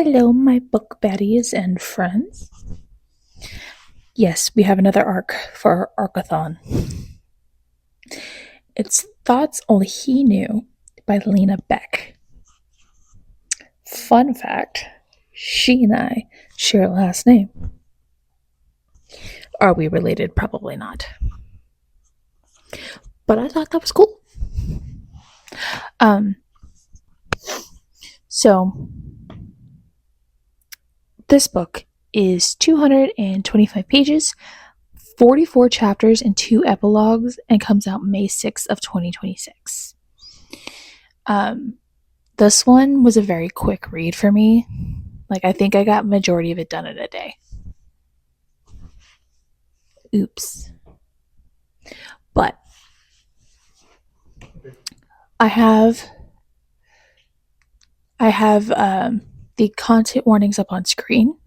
Hello, my book baddies and friends. Yes, we have another arc for our arcathon. It's Thoughts Only He Knew by Lina Beck. Fun fact, she and I share a last name. Are we related? Probably not. But I thought that was cool. Um, so this book is 225 pages, 44 chapters and 2 epilogues, and comes out May 6th of 2026. This one was a very quick read for me. Like, I think I got majority of it done in a day. Oops. But I have the content warnings up on screen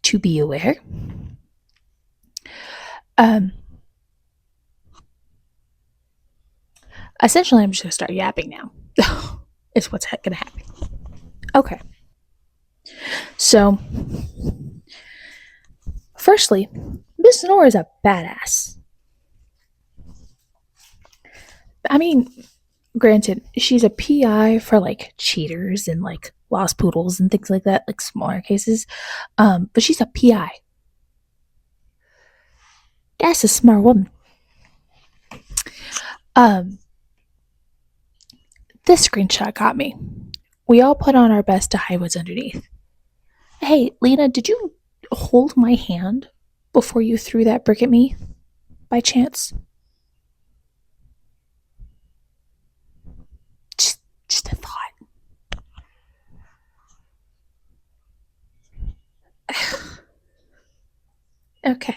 to be aware. Essentially, I'm just going to start yapping now. Is what's going to happen. Okay. So, firstly, Miss Nora is a badass. I mean, granted, she's a PI for like cheaters and like lost poodles and things like that, like smaller cases. But she's a PI. That's a smart woman. This screenshot got me. We all put on our best to hide what's underneath. Hey, Lina, did you hold my hand before you threw that brick at me? By chance? Just a thought. Okay.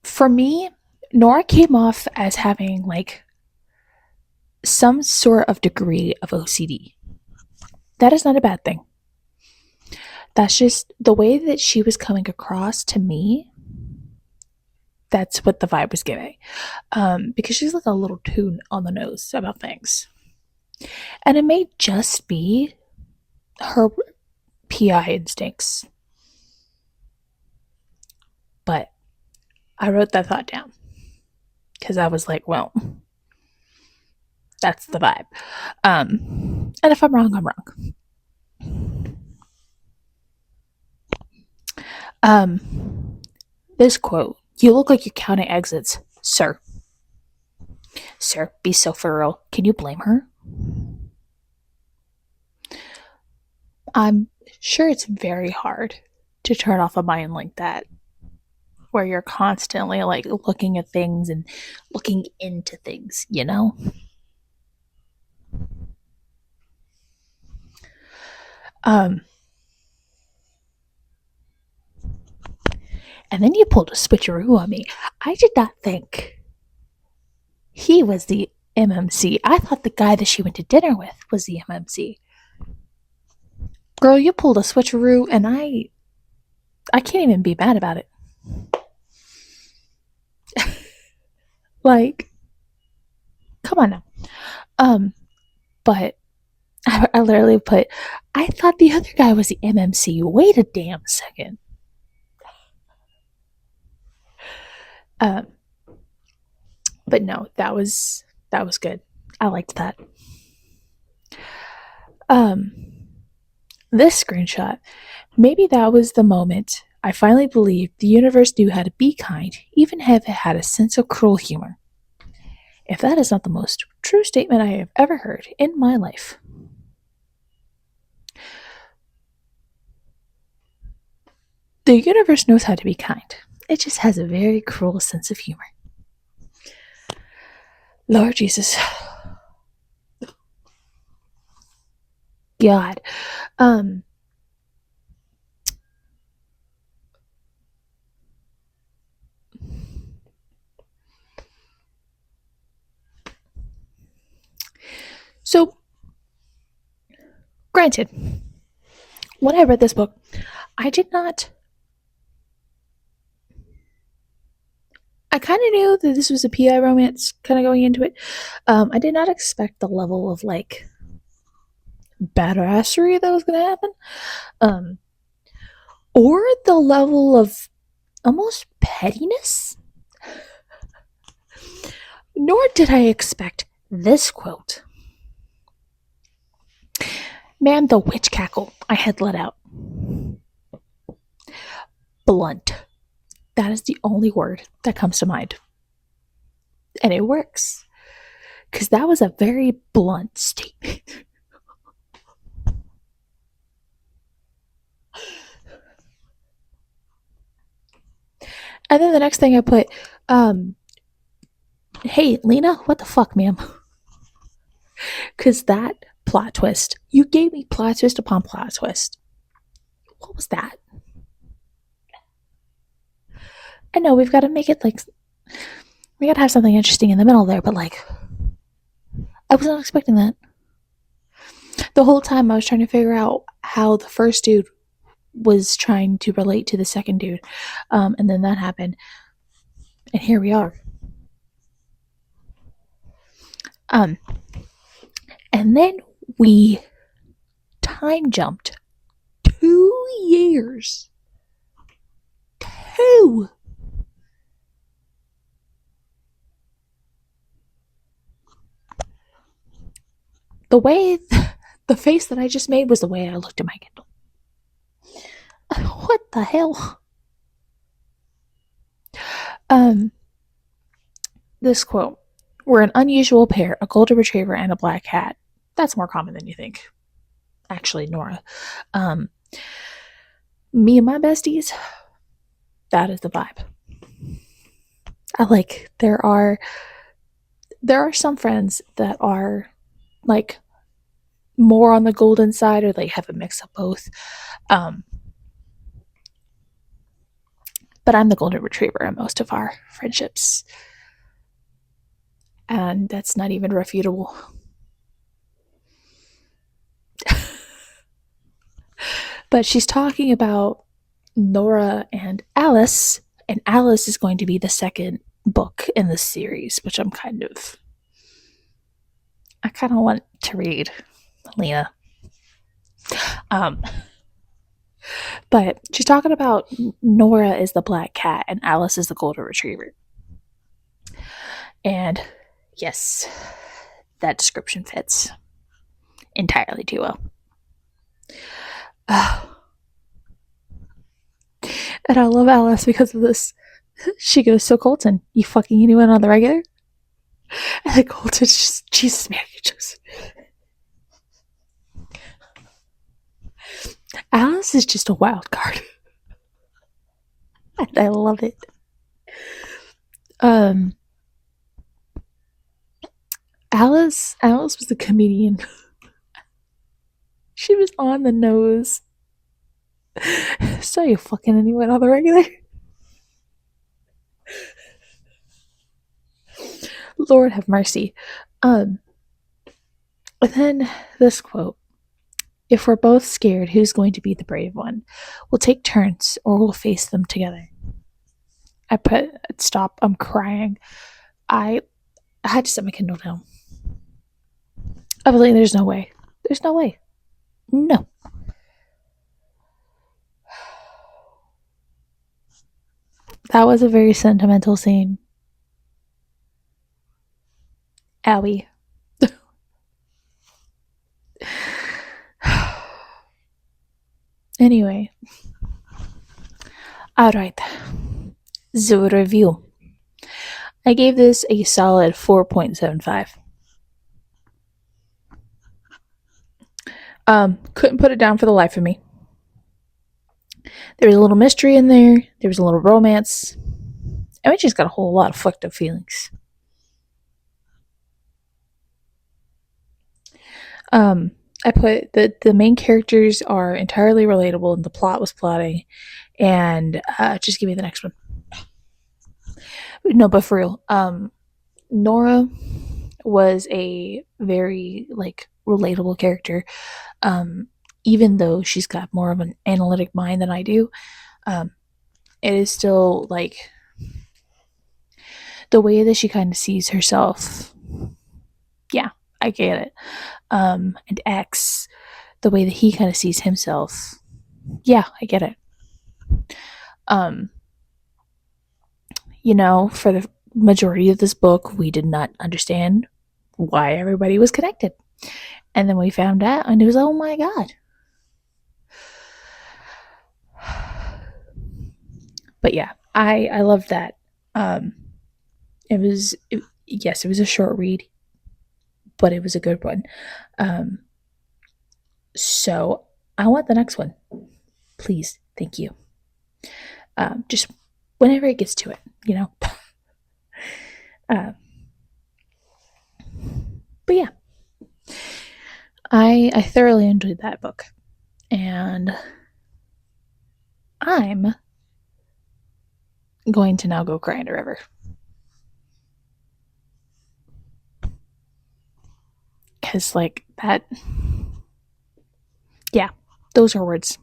For me, Nora came off as having like some sort of degree of OCD. That is not a bad thing. That's just the way that she was coming across to me. That's what the vibe was giving. Because she's like a little too on the nose about things. And it may just be her PI instincts. But I wrote that thought down. Because I was like, well, that's the vibe. And if I'm wrong, I'm wrong. This quote, "You look like you're counting exits, sir." Sir, be so for real. Can you blame her? I'm sure it's very hard to turn off a mind like that, where you're constantly like looking at things and looking into things, you know? And then you pulled a switcheroo on me. I did not think he was the MMC. I thought the guy that she went to dinner with was the MMC. Girl, you pulled a switcheroo, and I can't even be mad about it. Like, come on now. But I literally put, I thought the other guy was the MMC. Wait a damn second. But no, that was good. I liked that. This screenshot, maybe that was the moment I finally believed the universe knew how to be kind, even if it had a sense of cruel humor. If that is not the most true statement I have ever heard in my life. The universe knows how to be kind. It just has a very cruel sense of humor. Lord Jesus. God. So, granted, when I read this book, I did not I kind of knew that this was a PI romance kind of going into it. I did not expect the level of like badassery that was going to happen, um, or the level of almost pettiness. Nor did I expect this quote. Man, the witch cackle I had let out. Blunt. That is the only word that comes to mind. And it works. Because that was a very blunt statement. And then the next thing I put, hey, Lina, what the fuck, ma'am? Because that plot twist, you gave me plot twist upon plot twist. What was that? I know we've got to make it like, we got to have something interesting in the middle there, but like, I was not expecting that. The whole time I was trying to figure out how the first dude was trying to relate to the second dude. And then that happened. And here we are. And then we time jumped 2 years. 2. The way the face that I just made was the way I looked at my Kindle. What the hell? This quote: "We're an unusual pair, a golden retriever and a black cat." That's more common than you think. Actually, Nora. Me and my besties, that is the vibe. I like there are some friends that are like more on the golden side, or they have a mix of both. But I'm the golden retriever in most of our friendships. And that's not even refutable. But she's talking about Nora and Alice is going to be the second book in the series, which I kind of want to read, Lina. But she's talking about Nora is the black cat and Alice is the golden retriever. And yes, that description fits entirely too well. And I love Alice because of this. She goes, "So Colton, you fucking anyone on the regular?" And then Colton's just, Jesus, man, you just. Alice is just a wild card. And I love it. Alice was a comedian. She was on the nose. So you fucking anyone on the regular? Lord have mercy. And then this quote: "If we're both scared, who's going to be the brave one? We'll take turns or we'll face them together." I put, stop, I'm crying. I had to set my Kindle down. I was like, there's no way. There's no way. No. That was a very sentimental scene. Owie. Anyway. Alright. The review. I gave this a solid 4.75. Couldn't put it down for the life of me. There was a little mystery in there. There was a little romance. And we just got a whole lot of fucked up feelings. I put the main characters are entirely relatable and the plot was plotting. And just give me the next one. No, but for real. Nora was a very like relatable character. Even though she's got more of an analytic mind than I do, it is still like the way that she kind of sees herself, yeah, I get it. And X, the way that he kind of sees himself, yeah, I get it. Um, for the majority of this book, we did not understand why everybody was connected. And then we found out, and it was, oh my God. But yeah, I love that. Um, yes, it was a short read, but it was a good one. Um, so I want the next one, please. Thank you. Just whenever it gets to it, you know. uh, but yeah, I thoroughly enjoyed that book, and I'm going to now go cry in a river because like that. Yeah, those are words.